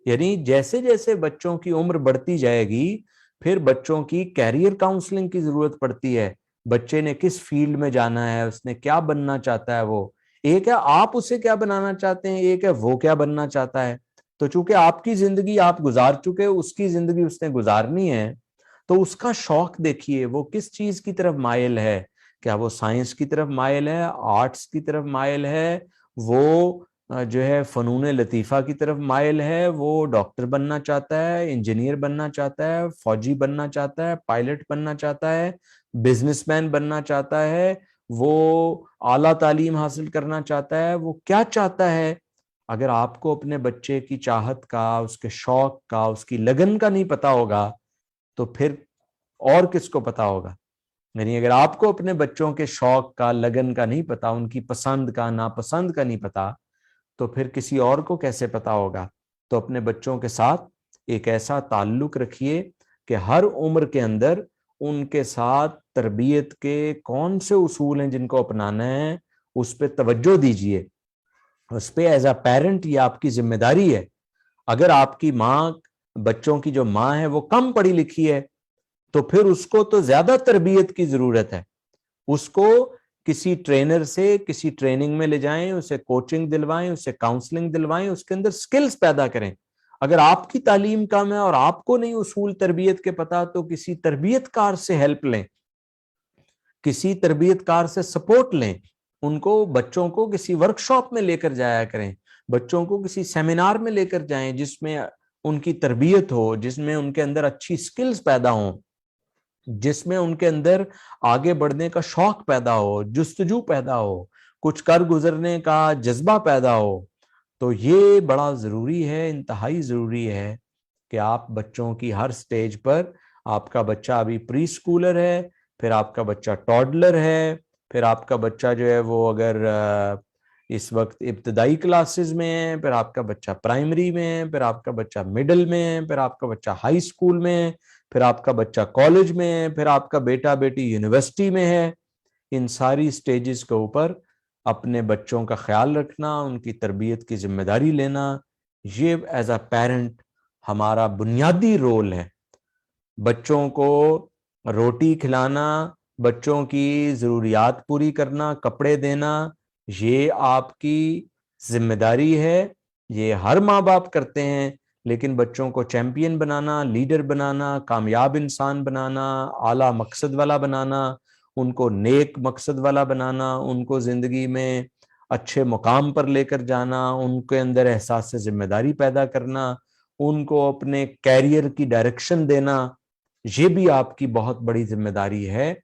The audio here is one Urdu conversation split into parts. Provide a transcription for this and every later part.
یعنی جیسے جیسے بچوں کی عمر بڑھتی جائے گی پھر بچوں کی کیریئر کاؤنسلنگ کی ضرورت پڑتی ہے. بچے نے کس فیلڈ میں جانا ہے, اس نے کیا بننا چاہتا ہے. وہ ایک ہے آپ اسے کیا بنانا چاہتے ہیں, ایک ہے وہ کیا بننا چاہتا ہے. تو چونکہ آپ کی زندگی آپ گزار چکے, اس کی زندگی اس نے گزارنی ہے, تو اس کا شوق دیکھیے وہ کس چیز کی طرف مائل ہے. کیا وہ سائنس کی طرف مائل ہے, آرٹس کی طرف مائل ہے, وہ جو ہے فنون لطیفہ کی طرف مائل ہے, وہ ڈاکٹر بننا چاہتا ہے, انجینئر بننا چاہتا ہے, فوجی بننا چاہتا ہے, پائلٹ بننا چاہتا ہے, بزنس مین بننا چاہتا ہے, وہ اعلیٰ تعلیم حاصل کرنا چاہتا ہے, وہ کیا چاہتا ہے. اگر آپ کو اپنے بچے کی چاہت کا, اس کے شوق کا, اس کی لگن کا نہیں پتا ہوگا تو پھر اور کس کو پتا ہوگا. یعنی اگر آپ کو اپنے بچوں کے شوق کا, لگن کا نہیں پتا, ان کی پسند کا, ناپسند کا نہیں پتا, تو پھر کسی اور کو کیسے پتا ہوگا. تو اپنے بچوں کے ساتھ ایک ایسا تعلق رکھیے کہ ہر عمر کے اندر ان کے ساتھ تربیت کے کون سے اصول ہیں جن کو اپنانا ہے, اس پہ توجہ دیجیے. اس پہ ایز اے پیرنٹ یہ آپ کی ذمہ داری ہے. اگر آپ کی ماں, بچوں کی جو ماں ہے وہ کم پڑھی لکھی ہے تو پھر اس کو تو زیادہ تربیت کی ضرورت ہے. اس کو کسی ٹرینر سے کسی ٹریننگ میں لے جائیں, اسے کوچنگ دلوائیں, اسے کاؤنسلنگ دلوائیں, اس کے اندر سکلز پیدا کریں. اگر آپ کی تعلیم کم ہے اور آپ کو نہیں اصول تربیت کے پتا تو کسی تربیت کار سے ہیلپ لیں, کسی تربیت کار سے سپورٹ لیں. ان کو, بچوں کو کسی ورکشاپ میں لے کر جایا کریں, بچوں کو کسی سیمینار میں لے کر جائیں جس میں ان کی تربیت ہو, جس میں ان کے اندر اچھی سکلز پیدا ہوں, جس میں ان کے اندر آگے بڑھنے کا شوق پیدا ہو, جستجو پیدا ہو, کچھ کر گزرنے کا جذبہ پیدا ہو. تو یہ بڑا ضروری ہے, انتہائی ضروری ہے کہ آپ بچوں کی ہر سٹیج پر, آپ کا بچہ ابھی پری سکولر ہے, پھر آپ کا بچہ ٹاڈلر ہے, پھر آپ کا بچہ جو ہے وہ اگر اس وقت ابتدائی کلاسز میں ہے, پھر آپ کا بچہ پرائمری میں ہے, پھر آپ کا بچہ مڈل میں ہے, پھر آپ کا بچہ ہائی اسکول میں ہے, پھر آپ کا بچہ کالج میں ہے, پھر آپ کا بیٹا بیٹی یونیورسٹی میں ہے. ان ساری سٹیجز کے اوپر اپنے بچوں کا خیال رکھنا, ان کی تربیت کی ذمہ داری لینا, یہ ایز اے پیرنٹ ہمارا بنیادی رول ہے. بچوں کو روٹی کھلانا, بچوں کی ضروریات پوری کرنا, کپڑے دینا, یہ آپ کی ذمہ داری ہے. یہ ہر ماں باپ کرتے ہیں, لیکن بچوں کو چیمپئن بنانا, لیڈر بنانا, کامیاب انسان بنانا, اعلیٰ مقصد والا بنانا, ان کو نیک مقصد والا بنانا, ان کو زندگی میں اچھے مقام پر لے کر جانا, ان کے اندر احساس ذمہ داری پیدا کرنا, ان کو اپنے کیریئر کی ڈائریکشن دینا, یہ بھی آپ کی بہت بڑی ذمہ داری ہے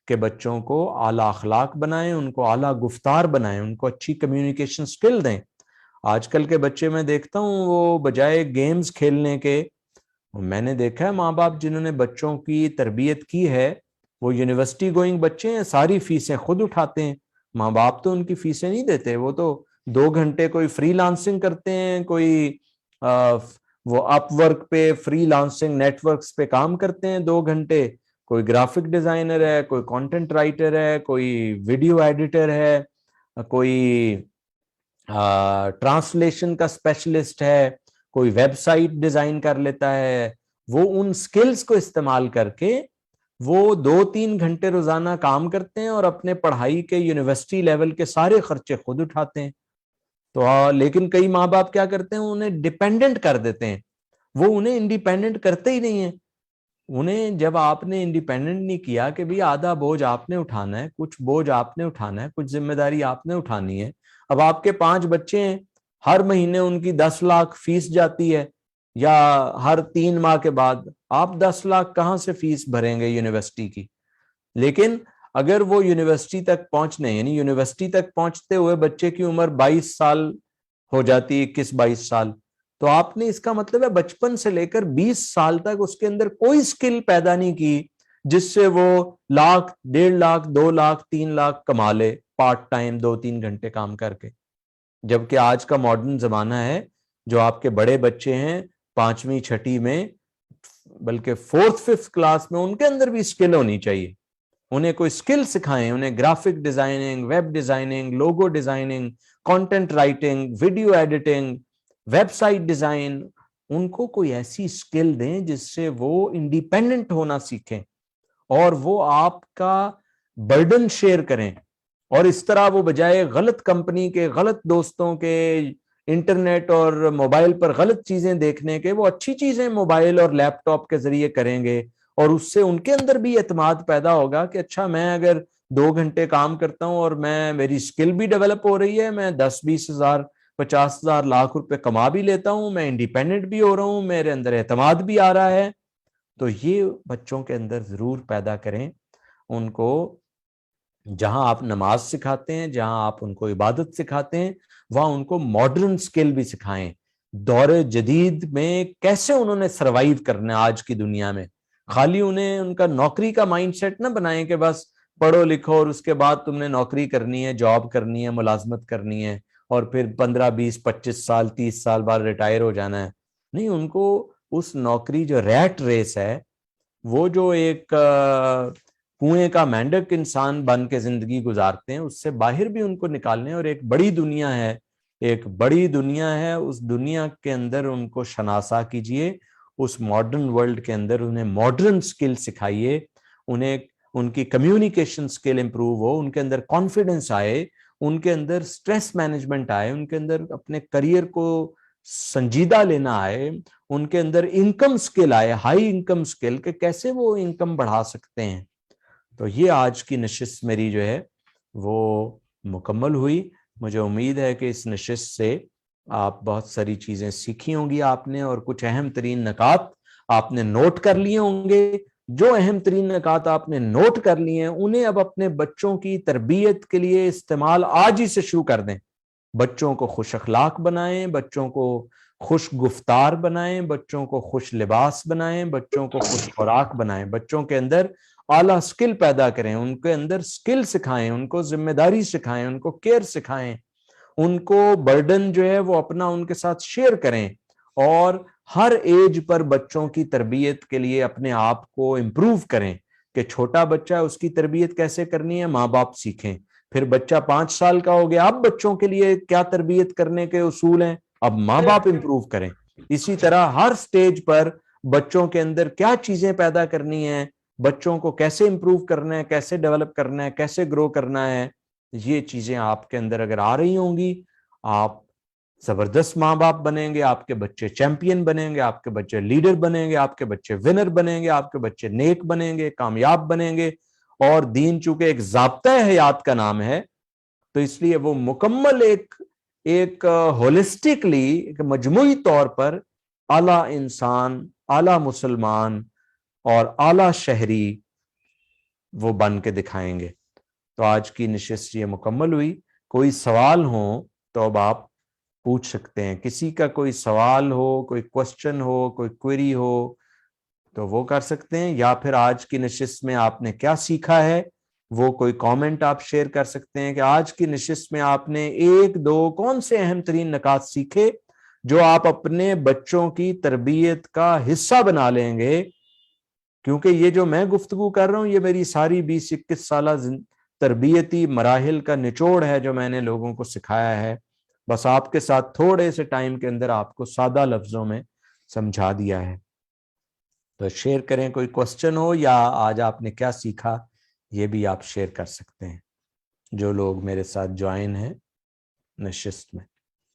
کہ بچوں کو اعلیٰ اخلاق بنائیں, ان کو اعلیٰ گفتار بنائیں, ان کو اچھی کمیونیکیشن سکل دیں. آج کل کے بچے میں دیکھتا ہوں وہ بجائے گیمز کھیلنے کے, میں نے دیکھا ہے ماں باپ جنہوں نے بچوں کی تربیت کی ہے وہ یونیورسٹی گوئنگ بچے ہیں, ساری فیسیں خود اٹھاتے ہیں. ماں باپ تو ان کی فیسیں نہیں دیتے, وہ تو 2 گھنٹے کوئی فری لانسنگ کرتے ہیں, کوئی وہ اپ ورک پہ, فری لانسنگ نیٹ ورکس پہ کام کرتے ہیں 2 گھنٹے, کوئی گرافک ڈیزائنر ہے, کوئی کانٹینٹ رائٹر ہے, کوئی ویڈیو ایڈیٹر ہے, کوئی ٹرانسلیشن کا اسپیشلسٹ ہے, کوئی ویب سائٹ ڈیزائن کر لیتا ہے. وہ ان سکلز کو استعمال کر کے وہ 2-3 گھنٹے روزانہ کام کرتے ہیں اور اپنے پڑھائی کے یونیورسٹی لیول کے سارے خرچے خود اٹھاتے ہیں. تو لیکن کئی ماں باپ کیا کرتے ہیں, انہیں ڈیپینڈنٹ کر دیتے ہیں, وہ انہیں انڈیپینڈنٹ کرتے ہی نہیں ہیں. انہیں جب آپ نے انڈیپینڈنٹ نہیں کیا کہ بھی آدھا بوجھ آپ نے اٹھانا ہے, کچھ بوجھ آپ نے اٹھانا ہے, کچھ ذمہ داری آپ نے اٹھانی ہے. اب آپ کے 5 بچے ہیں, ہر مہینے ان کی 10 لاکھ فیس جاتی ہے, یا ہر 3 ماہ کے بعد آپ 10 لاکھ کہاں سے فیس بھریں گے یونیورسٹی کی. لیکن اگر وہ یونیورسٹی تک پہنچنے, یعنی یونیورسٹی تک پہنچتے ہوئے بچے کی عمر 22 سال ہو جاتی, 21-22 سال, تو آپ نے اس کا مطلب ہے بچپن سے لے کر 20 سال تک اس کے اندر کوئی سکل پیدا نہیں کی جس سے وہ 1 لاکھ, 1.5 لاکھ, 2 لاکھ, 3 لاکھ کما لے پارٹ ٹائم 2-3 گھنٹے کام کر کے. جبکہ آج کا ماڈرن زمانہ ہے, جو آپ کے بڑے بچے ہیں 5ویں 6ٹھی میں, بلکہ 4th 5th کلاس میں, ان کے اندر بھی سکل ہونی چاہیے. انہیں کوئی سکل سکھائیں, انہیں graphic designing, web designing, logo designing, content writing, video editing, website design, ان کو کوئی ایسی اسکل دیں جس سے وہ انڈیپینڈنٹ ہونا سیکھیں اور وہ آپ کا برڈن شیئر کریں، اور اس طرح وہ بجائے غلط کمپنی کے، غلط دوستوں کے، انٹرنیٹ اور موبائل پر غلط چیزیں دیکھنے کے، وہ اچھی چیزیں موبائل اور لیپ ٹاپ کے ذریعے کریں گے، اور اس سے ان کے اندر بھی اعتماد پیدا ہوگا کہ اچھا میں اگر 2 گھنٹے کام کرتا ہوں اور میری اسکل بھی ڈیولپ ہو رہی ہے، میں 10-20 ہزار 50 ہزار لاکھ روپے کما بھی لیتا ہوں، میں انڈیپینڈنٹ بھی ہو رہا ہوں، میرے اندر اعتماد بھی آ رہا ہے. تو یہ بچوں کے اندر ضرور پیدا کریں. ان کو جہاں آپ نماز سکھاتے ہیں، جہاں آپ ان کو عبادت سکھاتے ہیں، وہاں ان کو ماڈرن سکل بھی سکھائیں. دور جدید میں کیسے انہوں نے سروائیو کرنا ہے آج کی دنیا میں. خالی انہیں ان کا نوکری کا مائنڈ سیٹ نہ بنائیں کہ بس پڑھو لکھو اور اس کے بعد تم نے نوکری کرنی ہے، جاب کرنی ہے، ملازمت کرنی ہے، اور پھر 15-20-25 سال 30 سال بعد ریٹائر ہو جانا ہے. نہیں، ان کو اس نوکری جو ریٹ ریس ہے، وہ جو ایک کنویں کا مینڈک انسان بن کے زندگی گزارتے ہیں، اس سے باہر بھی ان کو نکالنے. اور ایک بڑی دنیا ہے، ایک بڑی دنیا ہے، اس دنیا کے اندر ان کو شناسا کیجئے. اس ماڈرن ورلڈ کے اندر انہیں ماڈرن سکل سکھائیے، انہیں ان کی کمیونیکیشن سکل امپروو ہو، ان کے اندر کانفیڈنس آئے، ان کے اندر سٹریس مینجمنٹ آئے، ان کے اندر اپنے کریئر کو سنجیدہ لینا آئے، ان کے اندر انکم سکل آئے، ہائی انکم سکل، کہ کیسے وہ انکم بڑھا سکتے ہیں. تو یہ آج کی نشست میری جو ہے وہ مکمل ہوئی. مجھے امید ہے کہ اس نشست سے آپ بہت ساری چیزیں سیکھی ہوں گی آپ نے، اور کچھ اہم ترین نکات آپ نے نوٹ کر لیے ہوں گے. جو اہم ترین نکات آپ نے نوٹ کر لیے ہیں انہیں اب اپنے بچوں کی تربیت کے لیے استعمال آج ہی سے شروع کر دیں. بچوں کو خوش اخلاق بنائیں، بچوں کو خوش گفتار بنائیں، بچوں کو خوش لباس بنائیں، بچوں کو خوش خوراک بنائیں، بچوں کے اندر اعلیٰ سکل پیدا کریں، ان کے اندر سکل سکھائیں، ان کو ذمہ داری سکھائیں، ان کو کیئر سکھائیں، ان کو برڈن جو ہے وہ اپنا ان کے ساتھ شیئر کریں. اور ہر ایج پر بچوں کی تربیت کے لیے اپنے آپ کو امپروو کریں کہ چھوٹا بچہ ہے اس کی تربیت کیسے کرنی ہے ماں باپ سیکھیں. پھر بچہ 5 سال کا ہو گیا، اب بچوں کے لیے کیا تربیت کرنے کے اصول ہیں، اب ماں باپ امپروو کریں. اسی طرح ہر سٹیج پر بچوں کے اندر کیا چیزیں پیدا کرنی ہیں، بچوں کو کیسے امپروو کرنا ہے، کیسے ڈیولپ کرنا ہے، کیسے گرو کرنا ہے، یہ چیزیں آپ کے اندر اگر آ رہی ہوں گی، آپ زبردست ماں باپ بنیں گے، آپ کے بچے چیمپئن بنیں گے، آپ کے بچے لیڈر بنیں گے، آپ کے بچے ونر بنیں گے، آپ کے بچے نیک بنیں گے، کامیاب بنیں گے. اور دین چونکہ ایک ضابطۂ حیات کا نام ہے، تو اس لیے وہ مکمل ایک ہولسٹکلی، ایک مجموعی طور پر اعلیٰ انسان، اعلیٰ مسلمان اور اعلیٰ شہری وہ بن کے دکھائیں گے. تو آج کی نشست یہ مکمل ہوئی. کوئی سوال ہو تو اب آپ پوچھ سکتے ہیں. کسی کا کوئی سوال ہو، کوئی کوسچن ہو، کوئی کوئری ہو تو وہ کر سکتے ہیں، یا پھر آج کی نشست میں آپ نے کیا سیکھا ہے وہ کوئی کامنٹ آپ شیئر کر سکتے ہیں کہ آج کی نشست میں آپ نے 1-2 کون سے اہم ترین نکات سیکھے جو آپ اپنے بچوں کی تربیت کا حصہ بنا لیں گے. کیونکہ یہ جو میں گفتگو کر رہا ہوں یہ میری ساری 20-21 سالہ تربیتی مراحل کا نچوڑ ہے جو میں نے لوگوں کو سکھایا ہے. بس آپ کے ساتھ تھوڑے سے ٹائم کے اندر آپ کو سادہ لفظوں میں سمجھا دیا ہے. تو شیئر کریں، کوئی کوسچن ہو یا آج آپ نے کیا سیکھا یہ بھی آپ شیئر کر سکتے ہیں جو لوگ میرے ساتھ جوائن ہیں نشست میں.